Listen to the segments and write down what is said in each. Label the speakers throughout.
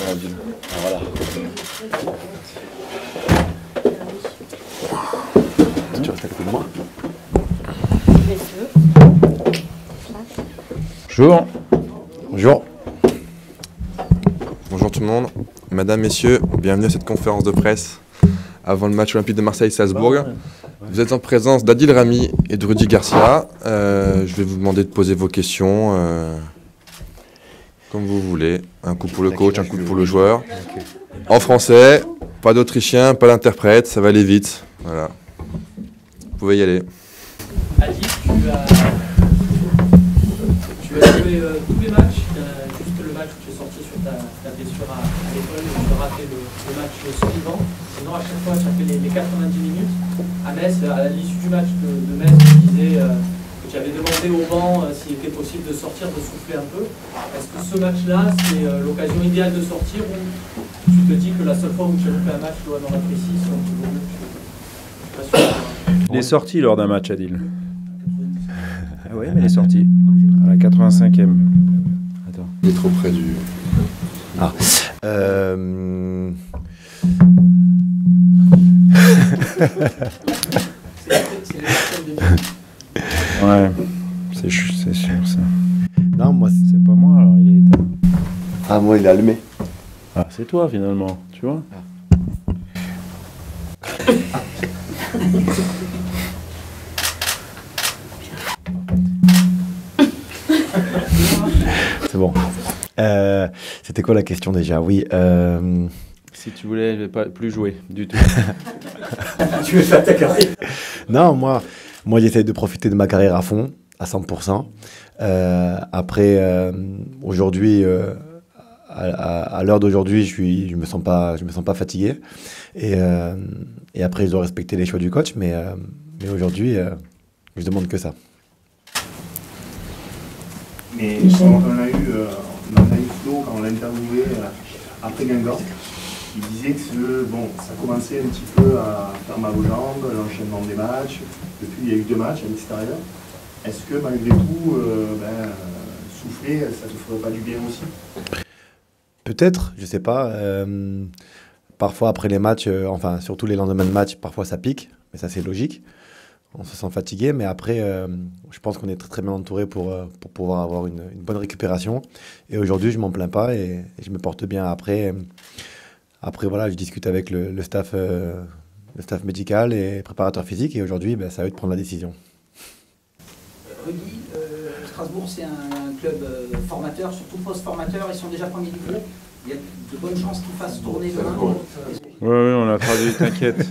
Speaker 1: Adil. Voilà. Tu restes à côté de moi.
Speaker 2: Bonjour.
Speaker 1: Bonjour.
Speaker 3: Bonjour tout le monde. Madame, messieurs, bienvenue à cette conférence de presse avant le match olympique de Marseille-Salzbourg. Vous êtes en présence d'Adil Rami et de Rudy Garcia. Je vais vous demander de poser vos questions comme vous voulez. Un coup pour le coach, un coup pour le joueur. En français, pas d'Autrichien, pas d'interprète, ça va aller vite. Voilà. Vous pouvez y aller.
Speaker 4: Adil, tu as joué tous les matchs, juste le match où tu es sorti sur ta blessure à l'épaule, et tu as raté le match suivant. Sinon, à chaque fois, tu as fait les 90 minutes. À Metz, à l'issue du match de Metz, tu disais que tu avais demandé au banc s'il était possible de sortir, de souffler un peu. Est-ce que ce match-là, c'est l'occasion idéale de sortir, ou tu te dis que la seule fois où tu as loupé un match doit en apprécier, selon tu vaut mieux que tu pas sûr.
Speaker 2: Il est sorti lors d'un match, Adil. Ah oui, mais il est sorti. À la 85e. Attends.
Speaker 3: Il est trop près du...
Speaker 1: Ah.
Speaker 2: Ouais, c'est sûr ça.
Speaker 1: Non, moi
Speaker 2: C'est pas moi, alors il est éteint.
Speaker 1: Ah, moi il est allumé.
Speaker 2: Ah, c'est toi finalement, tu vois.
Speaker 1: C'est bon. C'était quoi la question déjà? Oui.
Speaker 2: Si tu voulais pas plus jouer du tout.
Speaker 4: Tu veux faire ta carrière?
Speaker 1: Non, moi j'essaie de profiter de ma carrière à fond, à 100%. Après, aujourd'hui, à l'heure d'aujourd'hui, je me sens pas fatigué. Et après, je dois respecter les choix du coach. Mais aujourd'hui, je demande que ça.
Speaker 5: Mais on a eu Flo quand on l'a interviewé après Guingamp. Il disait que ça commençait un petit peu à faire mal aux jambes, l'enchaînement des matchs. Depuis, il y a eu 2 matchs à l'extérieur. Est-ce que malgré tout, souffler, ça ne te ferait pas du bien aussi?
Speaker 1: Peut-être, je sais pas. Parfois après les matchs, enfin surtout les lendemains de match, parfois ça pique, mais ça c'est logique. On se sent fatigué, mais après, je pense qu'on est très, très bien entouré pour pouvoir avoir une bonne récupération. Et aujourd'hui, je m'en plains pas et je me porte bien. Après voilà, je discute avec le staff médical et préparateur physique. Et aujourd'hui, c'est à eux de prendre la décision.
Speaker 6: Rudy, Strasbourg, c'est un club formateur, surtout post-formateur. Ils sont déjà premiers du groupe. Il y a de bonnes chances qu'ils fassent tourner demain.
Speaker 2: Oui, on a traduit, t'inquiète.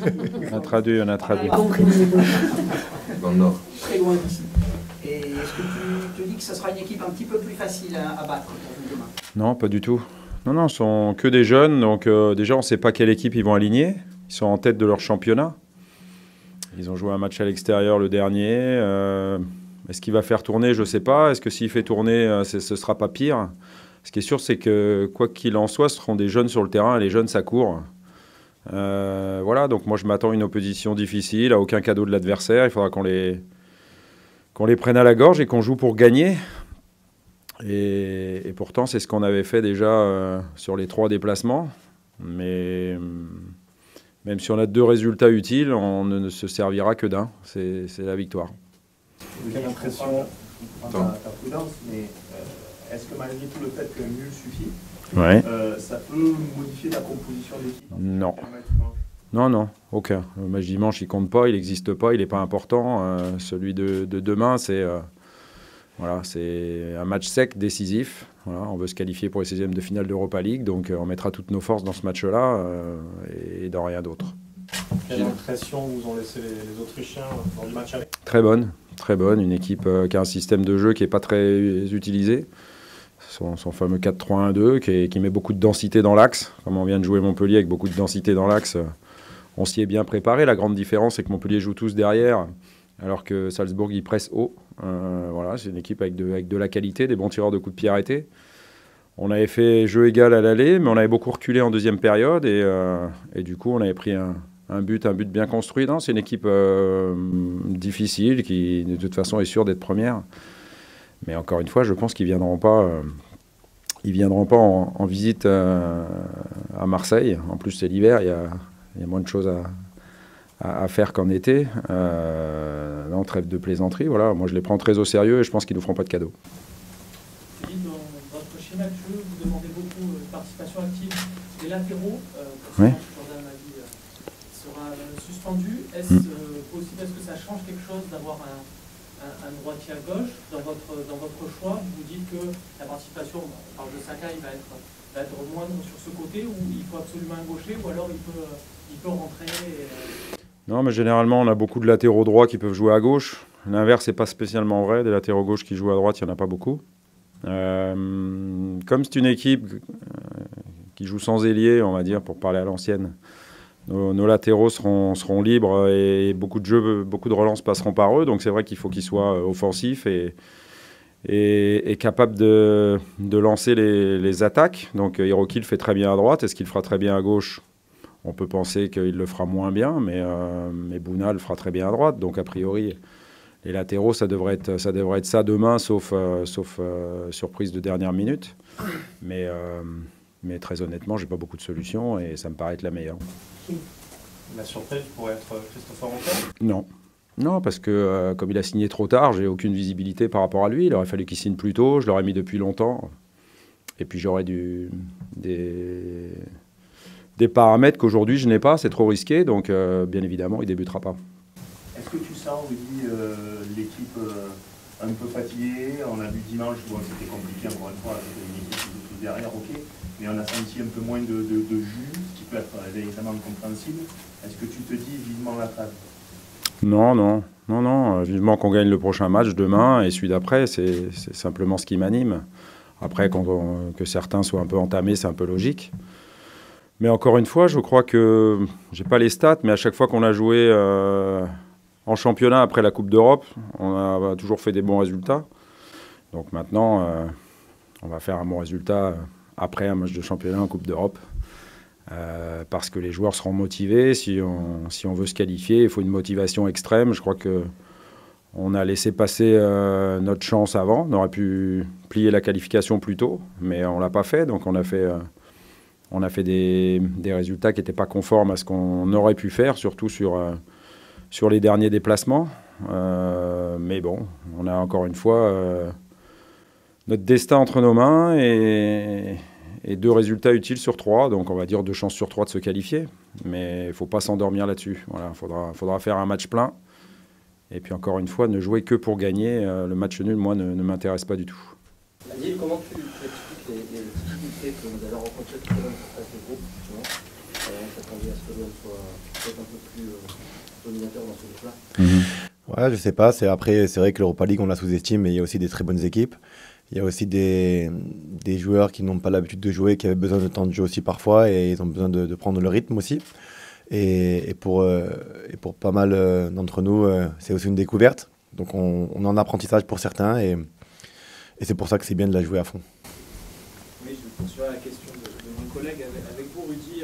Speaker 2: On a traduit.
Speaker 3: Dans le Nord.
Speaker 6: Très loin d'ici. Et est-ce que tu te dis que ça sera une équipe un petit peu plus facile à battre pour vous demain?
Speaker 2: Non, pas du tout. Non, ce sont que des jeunes. Donc déjà, on ne sait pas quelle équipe ils vont aligner. Ils sont en tête de leur championnat. Ils ont joué un match à l'extérieur le dernier. Est-ce qu'il va faire tourner? Je ne sais pas. Est-ce que s'il fait tourner, ce ne sera pas pire? Ce qui est sûr, c'est que quoi qu'il en soit, ce seront des jeunes sur le terrain. Et les jeunes, ça court. Voilà, donc moi, je m'attends à une opposition difficile, à aucun cadeau de l'adversaire. Il faudra qu'on les prenne à la gorge et qu'on joue pour gagner. Et pourtant, c'est ce qu'on avait fait déjà sur les 3 déplacements. Mais même si on a 2 résultats utiles, on ne se servira que d'un. C'est la victoire.
Speaker 5: J'ai l'impression, ta prudence, mais est-ce que malgré tout le fait qu'un nul suffit, ça peut modifier ta composition d'équipe?
Speaker 2: Non. Non, aucun. Le match dimanche, il ne compte pas, il n'existe pas, il n'est pas important. Celui de demain, c'est un match sec, décisif. Voilà, on veut se qualifier pour les 16e de finale d'Europa League, donc on mettra toutes nos forces dans ce match-là et dans rien d'autre.
Speaker 7: Quelle impression vous ont laissé les Autrichiens lors du match avec?
Speaker 2: Très bonne. Une équipe qui a un système de jeu qui n'est pas très utilisé. Son fameux 4-3-1-2 qui met beaucoup de densité dans l'axe. Comme on vient de jouer Montpellier avec beaucoup de densité dans l'axe, on s'y est bien préparé. La grande différence, c'est que Montpellier joue tous derrière, alors que Salzbourg, il presse haut. Voilà, c'est une équipe avec de la qualité, des bons tireurs de coups de pied arrêtés. On avait fait jeu égal à l'aller, mais on avait beaucoup reculé en deuxième période. Et du coup, on avait pris un but bien construit. Non, c'est une équipe difficile qui, de toute façon, est sûre d'être première. Mais encore une fois, je pense qu'ils ne viendront pas ils ne viendront pas en visite à Marseille. En plus, c'est l'hiver, il y a moins de choses à faire qu'en été. Non, trêve de plaisanterie, voilà. Moi, je les prends très au sérieux et je pense qu'ils ne nous feront pas de cadeaux.
Speaker 4: Dans votre schéma de jeu, vous demandez beaucoup de participation active des latéraux.
Speaker 2: Oui.
Speaker 4: Jordan m'a dit sera suspendu. Est-ce possible, est-ce que ça change quelque chose d'avoir un droitier à gauche dans votre choix? Vous dites que la participation, on parle de Saka, il va être moindre sur ce côté, ou il faut absolument un gaucher, ou alors il peut rentrer
Speaker 2: Non, mais généralement, on a beaucoup de latéraux droits qui peuvent jouer à gauche. L'inverse n'est pas spécialement vrai. Des latéraux gauche qui jouent à droite, il n'y en a pas beaucoup. Comme c'est une équipe qui joue sans ailier, on va dire, pour parler à l'ancienne, nos latéraux seront libres et beaucoup de relances passeront par eux. Donc c'est vrai qu'il faut qu'ils soient offensifs et capables de lancer les attaques. Donc Hiroki le fait très bien à droite. Est-ce qu'il le fera très bien à gauche? On peut penser qu'il le fera moins bien, mais Bouna le fera très bien à droite. Donc a priori, les latéraux, ça devrait être ça demain, sauf surprise de dernière minute. Mais très honnêtement, j'ai pas beaucoup de solutions et ça me paraît être la meilleure.
Speaker 7: La surprise pourrait être Christopher Ancel?
Speaker 2: Non, parce que comme il a signé trop tard, j'ai aucune visibilité par rapport à lui. Il aurait fallu qu'il signe plus tôt, je l'aurais mis depuis longtemps. Et puis j'aurais des paramètres qu'aujourd'hui je n'ai pas, c'est trop risqué, donc bien évidemment, il ne débutera pas.
Speaker 5: Est-ce que tu sens, Rudy, l'équipe un peu fatiguée? On a vu dimanche, bon, c'était compliqué encore une fois, c'était une équipe qui était tout derrière, ok, mais on a senti un peu moins de jus, ce qui peut être véritablement compréhensible. Est-ce que tu te dis vivement la trêve? Non, vivement qu'on gagne le prochain match demain et celui d'après, c'est simplement ce qui m'anime. Après, que certains soient un peu entamés, c'est un peu logique. Mais encore une fois, je crois que, j'ai pas les stats, mais à chaque fois qu'on a joué en championnat après la Coupe d'Europe, on a toujours fait des bons résultats. Donc maintenant, on va faire un bon résultat après un match de championnat en Coupe d'Europe. Parce que les joueurs seront motivés. Si on veut se qualifier, il faut une motivation extrême. Je crois qu'on a laissé passer notre chance avant. On aurait pu plier la qualification plus tôt, mais on ne l'a pas fait. Donc on a fait des résultats qui n'étaient pas conformes à ce qu'on aurait pu faire, surtout sur les derniers déplacements. Mais bon, on a encore une fois notre destin entre nos mains et 2 résultats utiles sur 3, donc on va dire 2 chances sur 3 de se qualifier. Mais il ne faut pas s'endormir là-dessus. Voilà, faudra faire un match plein. Et puis encore une fois, ne jouer que pour gagner. Le match nul, moi, ne m'intéresse pas du tout.
Speaker 8: Adil, comment tu expliques les difficultés que vous avez rencontrées tout à l'heure en face de groupe, justement? On s'attendait à ce que l'on soit peut-être un peu plus dominateur dans ce groupe-là.
Speaker 1: Ouais, je sais pas. Après, c'est vrai que l'Europa League, on la sous-estime, mais il y a aussi des très bonnes équipes. Il y a aussi des joueurs qui n'ont pas l'habitude de jouer, qui avaient besoin de temps de jeu aussi parfois, et ils ont besoin de prendre le rythme aussi. Et pour pas mal d'entre nous, c'est aussi une découverte. Donc on est en apprentissage pour certains, et c'est pour ça que c'est bien de la jouer à fond.
Speaker 9: Oui, je poursuis la question de mon collègue avec vous, Rudy.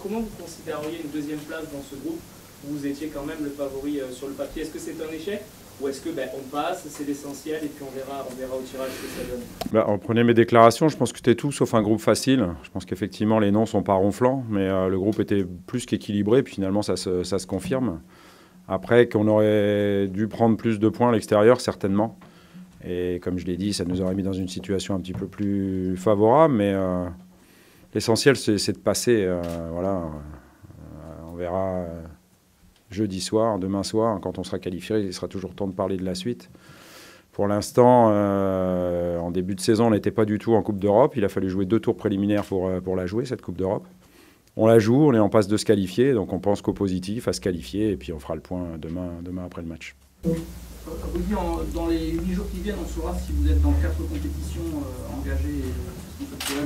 Speaker 9: Comment vous considériez une deuxième place dans ce groupe où vous étiez quand même le favori sur le papier? Est-ce que c'est un échec? Ou est-ce que on passe, c'est l'essentiel, et puis on verra au tirage ce que ça donne?
Speaker 2: On prenait mes déclarations, je pense que c'était tout sauf un groupe facile. Je pense qu'effectivement les noms ne sont pas ronflants, mais le groupe était plus qu'équilibré, puis finalement ça se confirme. Après, qu'on aurait dû prendre plus de points à l'extérieur, certainement. Et comme je l'ai dit, ça nous aurait mis dans une situation un petit peu plus favorable, mais l'essentiel c'est de passer. On verra jeudi soir, demain soir, quand on sera qualifié, il sera toujours temps de parler de la suite. Pour l'instant, en début de saison, on n'était pas du tout en Coupe d'Europe. Il a fallu jouer 2 tours préliminaires pour la jouer, cette Coupe d'Europe. On la joue, on est en passe de se qualifier, donc on pense qu'au positif, à se qualifier, et puis on fera le point demain après le match.
Speaker 6: Rudy, dans les 8 jours qui viennent, on saura si vous êtes dans 4 compétitions engagées,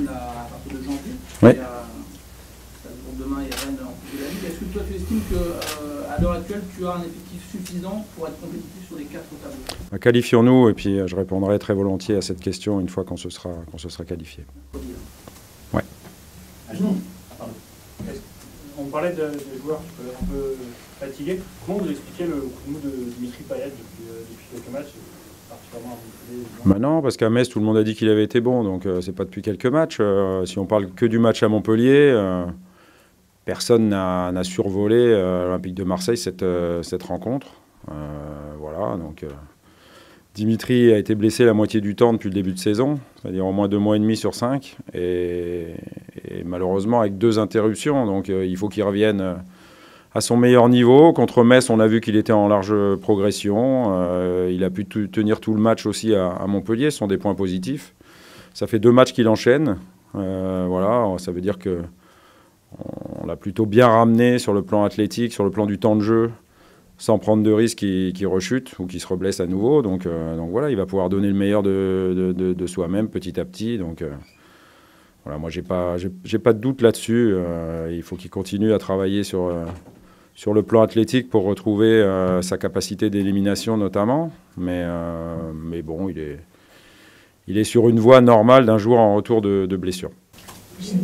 Speaker 6: à partir de janvier.
Speaker 2: Oui.
Speaker 6: Demain, il y a Rennes en Coupe de la Ligue. Est-ce que toi, tu estimes qu'à l'heure actuelle, tu as un effectif suffisant pour être compétitif sur les 4 tableaux?
Speaker 2: Qualifions-nous, et puis je répondrai très volontiers à cette question une fois qu'on se sera qualifié. Ouais.
Speaker 7: On parlait de joueurs un peu fatigués. Comment vous expliquez le coup de mou de Dimitri Payet depuis quelques matchs, particulièrement
Speaker 2: Non, parce qu'à Metz, tout le monde a dit qu'il avait été bon, donc c'est pas depuis quelques matchs. Si on parle que du match à Montpellier, personne n'a survolé l'Olympique de Marseille cette rencontre. Voilà, donc Dimitri a été blessé la moitié du temps depuis le début de saison, c'est-à-dire au moins 2 mois et demi sur 5, et malheureusement avec 2 interruptions, donc il faut qu'il revienne à son meilleur niveau. Contre Metz, on a vu qu'il était en large progression. Il a pu tenir tout le match aussi à Montpellier. Ce sont des points positifs. Ça fait 2 matchs qu'il enchaîne. Voilà, ça veut dire qu'on l'a plutôt bien ramené sur le plan athlétique, sur le plan du temps de jeu, sans prendre de risque qu'il rechute ou qu'il se reblesse à nouveau. Donc voilà, il va pouvoir donner le meilleur de soi-même petit à petit. Donc voilà, moi, j'ai pas de doute là-dessus. Il faut qu'il continue à travailler sur le plan athlétique pour retrouver sa capacité d'élimination notamment. Mais bon, il est sur une voie normale d'un joueur en retour de blessure.
Speaker 10: Justement,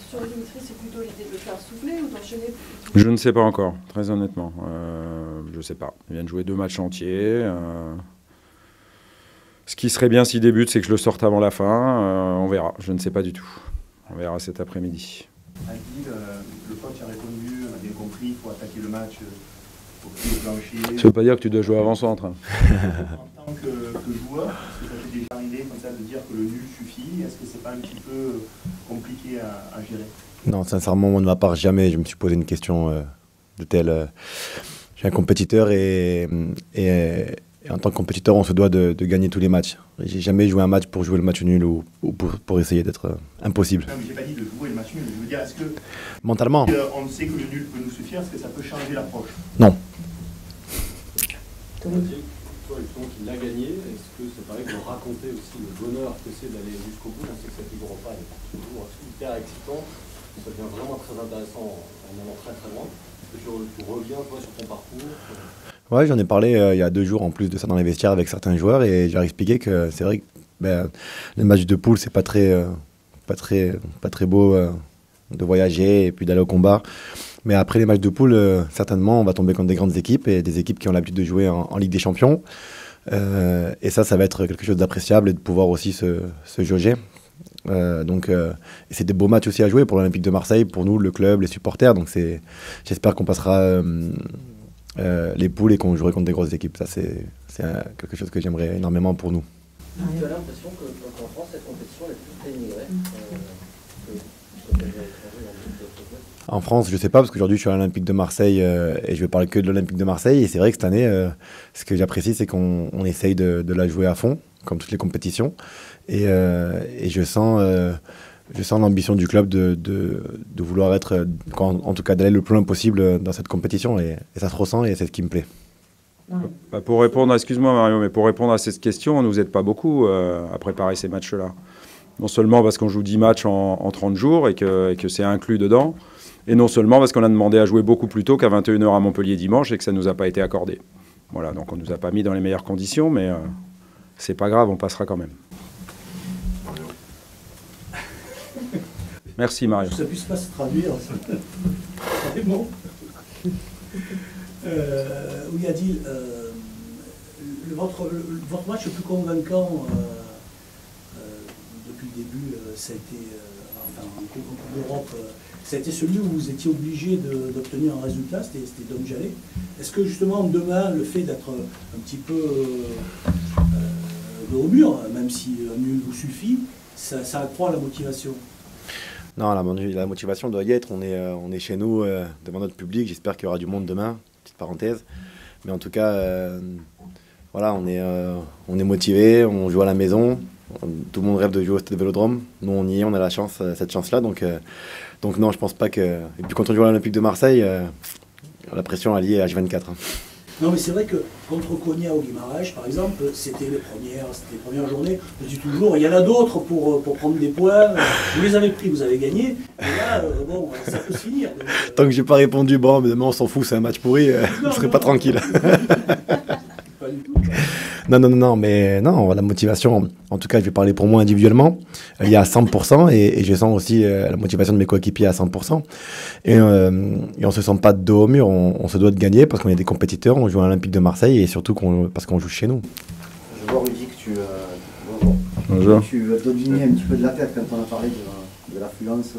Speaker 10: sur Dimitri, c'est plutôt l'idée de le faire souffler ou d'enchaîner?
Speaker 2: Je ne sais pas encore, très honnêtement. Je ne sais pas. Il vient de jouer 2 matchs entiers. Ce qui serait bien s'il débute, c'est que je le sorte avant la fin. On verra, je ne sais pas du tout. On verra cet après-midi.
Speaker 5: Adil, le coach a répondu, on a bien compris, il faut attaquer le match au pied au plancher.
Speaker 2: Ça ne veut pas dire que tu dois jouer avant-centre.
Speaker 5: En tant que joueur, est-ce que ça t'est déjà arrivé comme ça de dire que le nul suffit? Est-ce que c'est pas un petit peu compliqué à gérer?
Speaker 1: Non, sincèrement, de ma part, jamais je me suis posé une question de telle. Je suis un compétiteur et en tant que compétiteur, on se doit de gagner tous les matchs. J'ai jamais joué un match pour jouer le match nul ou pour essayer d'être impossible.
Speaker 5: Non, mais j'ai pas dit de jouer le match nul. Je veux dire, est-ce que
Speaker 1: mentalement,
Speaker 5: on sait que le nul peut nous suffire? Est-ce que ça peut changer l'approche?
Speaker 1: Non.
Speaker 11: Toi, qui l'a gagné, est-ce que c'est pareil de raconter aussi le bonheur que c'est d'aller jusqu'au bout? On sait que cette ligue Europa est toujours hyper excitant. Ça devient vraiment très intéressant en allant très très loin. Est-ce que tu reviens toi sur ton parcours?
Speaker 1: Ouais, j'en ai parlé il y a 2 jours en plus de ça dans les vestiaires avec certains joueurs et je leur ai expliqué que c'est vrai que le match de poule, c'est pas très beau de voyager et puis d'aller au combat. Mais après les matchs de poule, certainement, on va tomber contre des grandes équipes et des équipes qui ont l'habitude de jouer en Ligue des Champions. Et ça va être quelque chose d'appréciable et de pouvoir aussi se jauger. Et c'est des beaux matchs aussi à jouer pour l'Olympique de Marseille, pour nous, le club, les supporters. Donc j'espère qu'on passera les poules et qu'on jouera contre des grosses équipes. Ça, c'est quelque chose que j'aimerais énormément pour nous.
Speaker 8: Tu as l'impression qu'en France, cette compétition est plus dénigrée
Speaker 1: En France, je ne sais pas, parce qu'aujourd'hui, je suis à l'Olympique de Marseille et je vais parler que de l'Olympique de Marseille. Et c'est vrai que cette année, ce que j'apprécie, c'est qu'on essaye de la jouer à fond, comme toutes les compétitions. Et je sens l'ambition du club de vouloir être, en tout cas d'aller le plus loin possible dans cette compétition. Et ça se ressent et c'est ce qui me plaît.
Speaker 2: Pour répondre, excuse-moi Mario, mais pour répondre à cette question, on ne nous aide pas beaucoup à préparer ces matchs-là. Non seulement parce qu'on joue 10 matchs en 30 jours et que c'est inclus dedans, et non seulement parce qu'on a demandé à jouer beaucoup plus tôt qu'à 21h à Montpellier dimanche et que ça ne nous a pas été accordé. Voilà, donc on ne nous a pas mis dans les meilleures conditions, mais c'est pas grave, on passera quand même. Merci Mario.
Speaker 12: Ça puisse pas se traduire. C'est bon. Oui, Adil, votre match le plus convaincant depuis le début, ça a été, en Coupe d'Europe, ça a été celui où vous étiez obligé d'obtenir un résultat, c'était Domjalé. Est-ce que justement demain, le fait d'être un petit peu de haut mur, même si un nul vous suffit, ça accroît la motivation?
Speaker 1: Non, la motivation doit y être. On est chez nous, devant notre public. J'espère qu'il y aura du monde demain. Petite parenthèse. Mais en tout cas, voilà, on est motivé. On joue à la maison. Tout le monde rêve de jouer au Stade Vélodrome. Nous, on y est. On a cette chance-là. Donc non, je pense pas que... Et puis quand on joue à l'Olympique de Marseille, la pression est liée à H24. Hein.
Speaker 12: Non, mais c'est vrai que contre Konya au Guimarães, par exemple, c'était les premières journées. Je dis toujours, il y en a d'autres pour prendre des points. Vous les avez pris, vous avez gagné. Et là, bon, ça peut se finir. Donc,
Speaker 1: tant que j'ai pas répondu, bon, mais demain on s'en fout, c'est un match pourri, je serai pas tranquille.
Speaker 12: Pas du tout.
Speaker 1: Non, mais non, la motivation, en tout cas, je vais parler pour moi individuellement, elle est à 100% et je sens aussi la motivation de mes coéquipiers à 100%. Et on se sent pas de dos au mur, on se doit de gagner parce qu'on est des compétiteurs, on joue à l'Olympique de Marseille et surtout parce qu'on joue chez nous.
Speaker 2: Bonjour.
Speaker 13: Tu dois deviner un petit peu de la tête quand on a parlé de l'affluence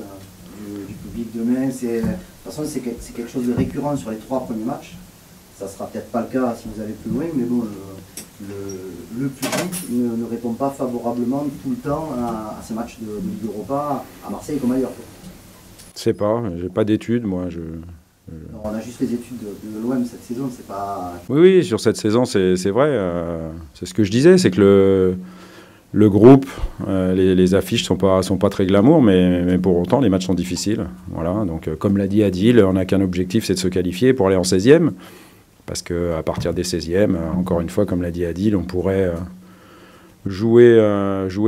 Speaker 13: du public demain. De toute façon, c'est quelque chose de récurrent sur les 3 premiers matchs. Ça ne sera peut-être pas le cas si vous allez plus loin, mais bon, le public ne répond pas favorablement tout le temps à ces matchs de Ligue Europa à Marseille comme ailleurs.
Speaker 2: Je sais pas, j'ai pas d'études, moi.
Speaker 13: Non, on a juste les études de l'OM cette saison, c'est pas...
Speaker 2: Oui, sur cette saison, c'est vrai. C'est ce que je disais, c'est que le groupe, les affiches sont pas très glamour, mais pour autant, les matchs sont difficiles. Voilà, donc comme l'a dit Adil, on n'a qu'un objectif, c'est de se qualifier pour aller en 16e. Parce qu'à partir des 16e, encore une fois, comme l'a dit Adil, on pourrait jouer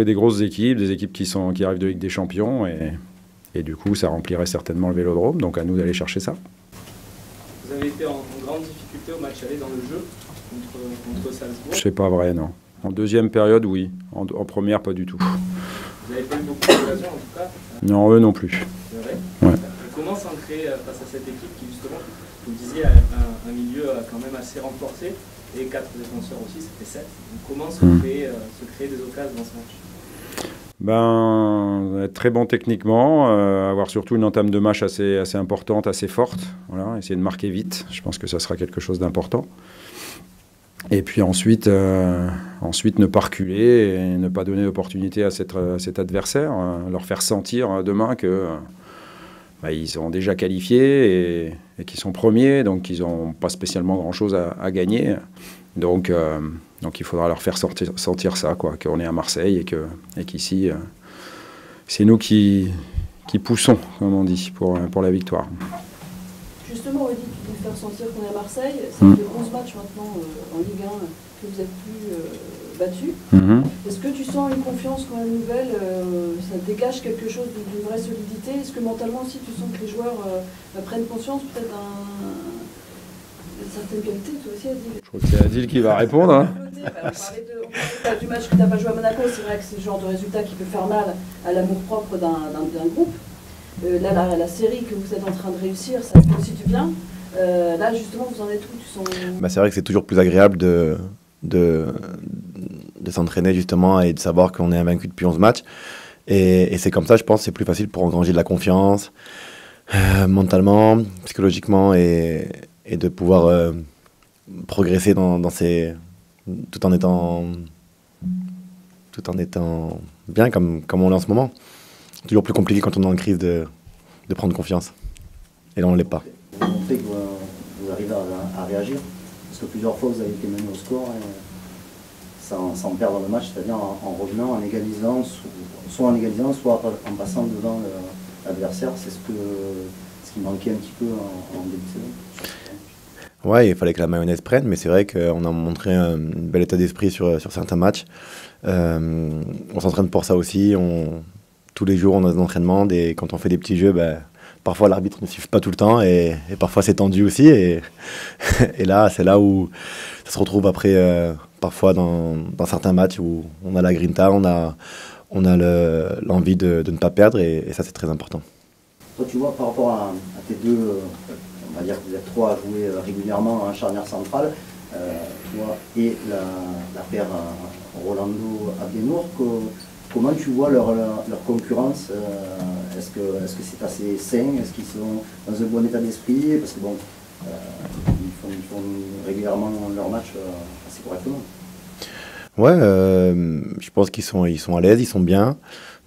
Speaker 2: des grosses équipes, des équipes qui arrivent de Ligue des Champions, et du coup, ça remplirait certainement le Vélodrome. Donc à nous d'aller chercher ça.
Speaker 9: Vous avez été en grande difficulté au match aller dans le jeu contre Salzbourg.
Speaker 2: C'est pas vrai, non. En deuxième période, oui. En première, pas du tout.
Speaker 9: Vous n'avez pas eu beaucoup d'occasions, en tout cas.
Speaker 2: Non, eux non plus.
Speaker 9: C'est vrai.
Speaker 2: Ouais.
Speaker 9: Comment s'ancrer face à cette équipe qui, justement, vous disiez, a un milieu quand même assez renforcé, et 4 défenseurs aussi, ça fait 7. Donc comment se créer des occasions dans ce match?
Speaker 2: Être très bon techniquement, avoir surtout une entame de match assez importante, assez forte. Voilà, essayer de marquer vite. Je pense que ça sera quelque chose d'important. Et puis ensuite ne pas reculer et ne pas donner l'opportunité à cet adversaire, leur faire sentir demain que ils sont déjà qualifiés et qu'ils sont premiers, donc ils n'ont pas spécialement grand-chose à gagner. Donc il faudra leur faire sentir ça, quoi, qu'on est à Marseille et qu'ici, c'est nous qui poussons, comme on dit, pour la victoire.
Speaker 10: Justement, Rudy, tu peux faire sentir qu'on est à Marseille. Ça fait 11 matchs maintenant en Ligue 1 que vous êtes plus battus. Est-ce que tu sens une confiance quand même nouvelle? Ça dégage quelque chose d'une vraie solidité? Est-ce que mentalement aussi tu sens que les joueurs prennent conscience peut-être d'une certaine qualité? Toi aussi, Adil.
Speaker 2: Je crois que c'est Adil qui va répondre. Hein.
Speaker 10: On parlait du match que tu n'as pas joué à Monaco. C'est vrai que c'est le genre de résultat qui peut faire mal à l'amour-propre d'un groupe. Là, la série que vous êtes en train de réussir, ça fait aussi du bien. Là, justement, vous en êtes où?
Speaker 1: C'est vrai que c'est toujours plus agréable de s'entraîner justement et de savoir qu'on est invaincu depuis 11 matchs. Et c'est comme ça, je pense, c'est plus facile pour engranger de la confiance, mentalement, psychologiquement, et de pouvoir progresser dans ces... tout en étant bien comme on l'est en ce moment. C'est toujours plus compliqué quand on est en crise de prendre confiance. Et là, on ne l'est pas.
Speaker 13: Vous montrez que vous arrivez à réagir, parce que plusieurs fois, vous avez été mené au score sans perdre le match, c'est-à-dire en revenant, en égalisant, soit en égalisant, soit en passant devant l'adversaire. C'est ce qui manquait un petit peu en début de saison.
Speaker 1: Ouais, il fallait que la mayonnaise prenne, mais c'est vrai qu'on a montré un bel état d'esprit sur certains matchs. On s'entraîne pour ça aussi. Tous les jours, on a des entraînements. Quand on fait des petits jeux, parfois l'arbitre ne siffle pas tout le temps et parfois c'est tendu aussi. Et là, c'est là où ça se retrouve après, parfois dans certains matchs où on a la grinta, on a l'envie de ne pas perdre et ça, c'est très important.
Speaker 13: Toi, tu vois, par rapport à tes deux, on va dire que vous êtes 3 à jouer régulièrement en charnière centrale, toi et la paire Rolando-Abdenour, comment tu vois leur concurrence? Est-ce que c'est assez sain? Est-ce qu'ils sont dans un bon état d'esprit? Parce que bon, ils font régulièrement leur match assez correctement.
Speaker 1: Ouais, je pense qu'ils sont à l'aise, ils sont bien.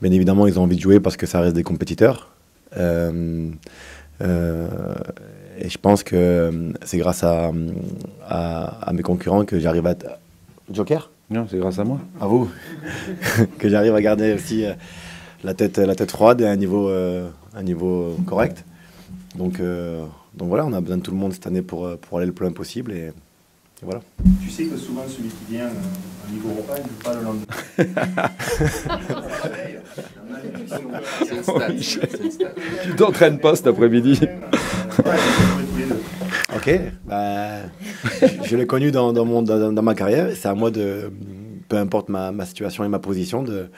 Speaker 1: Bien évidemment, ils ont envie de jouer parce que ça reste des compétiteurs. Et je pense que c'est grâce à mes concurrents que j'arrive à... Joker?
Speaker 2: Non, c'est grâce à moi.
Speaker 1: À vous. Que j'arrive à garder aussi la tête froide et un niveau correct. Donc voilà, on a besoin de tout le monde cette année pour aller le plus loin possible. Et voilà.
Speaker 5: Tu sais que souvent celui qui vient en Ligue Europa, il ne joue pas le lendemain.
Speaker 3: C'est une stat.
Speaker 2: Tu t'entraînes pas cet après-midi?
Speaker 1: Ok, je l'ai connu dans ma carrière. C'est à moi de, peu importe ma situation et ma position, de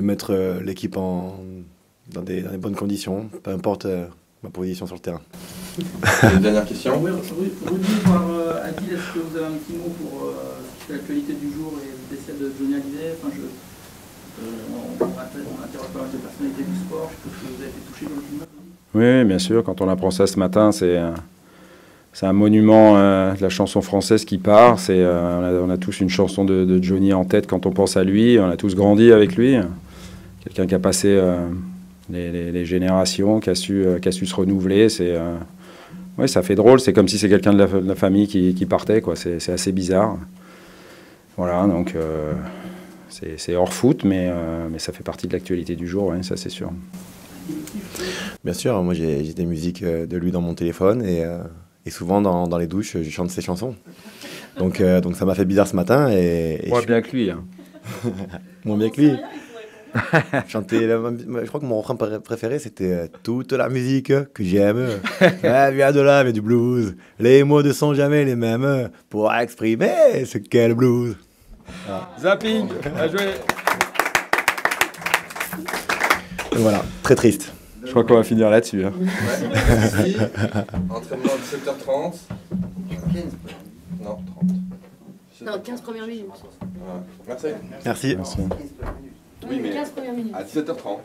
Speaker 1: mettre l'équipe dans des bonnes conditions, peu importe ma position sur le terrain.
Speaker 3: Une dernière question.
Speaker 6: Rudy, voir Adil, est-ce que vous avez un petit mot pour l'actualité du jour et le décès de Johnny Hallyday. Enfin, on interroge pas mal de personnalités du sport. Je pense que vous avez été touché dans le film.
Speaker 2: Oui, bien sûr. Quand on apprend ça ce matin, c'est un monument de la chanson française qui part. On a tous une chanson de Johnny en tête quand on pense à lui. On a tous grandi avec lui. Quelqu'un qui a passé les générations, qui a su se renouveler. Ouais, ça fait drôle. C'est comme si c'est quelqu'un de la famille qui partait, quoi. C'est assez bizarre. Voilà, donc c'est hors foot, mais ça fait partie de l'actualité du jour, ouais, ça c'est sûr.
Speaker 1: Bien sûr, moi j'ai des musiques de lui dans mon téléphone et souvent dans les douches, je chante ses chansons. Donc ça m'a fait bizarre ce matin.
Speaker 2: Moins bien que lui. Hein.
Speaker 1: Moins bien que lui. Je crois que mon refrain préféré c'était toute la musique que j'aime. Elle vient de là, mais du blues. Les mots ne sont jamais les mêmes pour exprimer ce qu'est le blues.
Speaker 2: Ah. Zapping, à jouer.
Speaker 1: Voilà, très triste.
Speaker 2: Je crois qu'on va finir là-dessus. Hein.
Speaker 3: Merci. Entraînement à 17h30. Non, 30.
Speaker 10: Non, 15 premières minutes.
Speaker 3: Merci.
Speaker 1: Merci.
Speaker 10: Oui, mais 15 premières minutes.
Speaker 3: À 17h30.